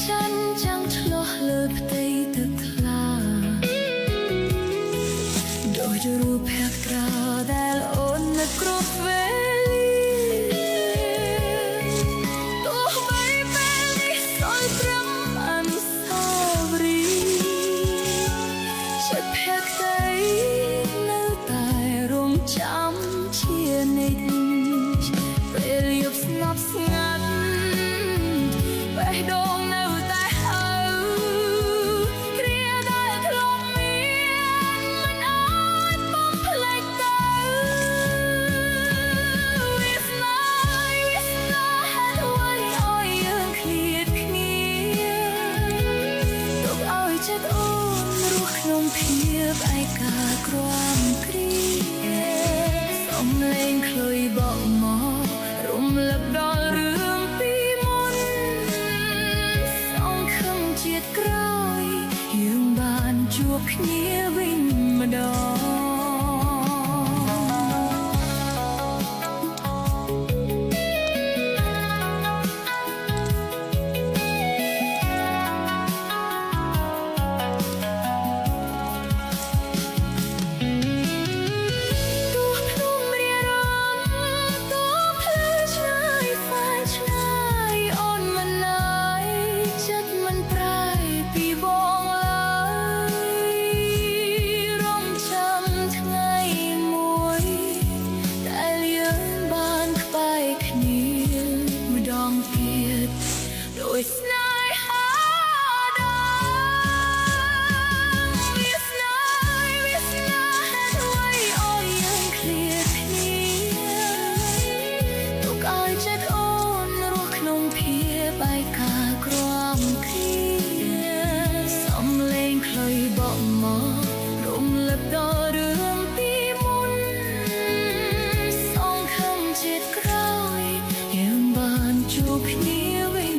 จันจังฉลอเลือบเตยตึกลาโดยจะรูปแพกกราแต่ละโอนนักรบเวลีตัวใบเบลีซอยตรำอันสาวรีฉันแพกเตยនៅតែរងចាំជានិច្ចពេលយប់ស្ងប់ស្ងាត់បេះដូងនៅតែហៅគ្រាដែលធ្លាប់មានមិនអាចបំភ្លេចទៅវាស្នេហ៍ហេតុអ្វីឲ្យយើងឃ្លាតគ្នាទុកឲ្យចិត្តអូនរស់ក្នុងភាពឯកាក្រំគ្រីសំឡេងខ្លុយបកមករំលឹកដល់រឿងពីមុនសងខឹងជាតិក្រោយយើងបានជួបគ្នាវិញម្ដងโดยสนา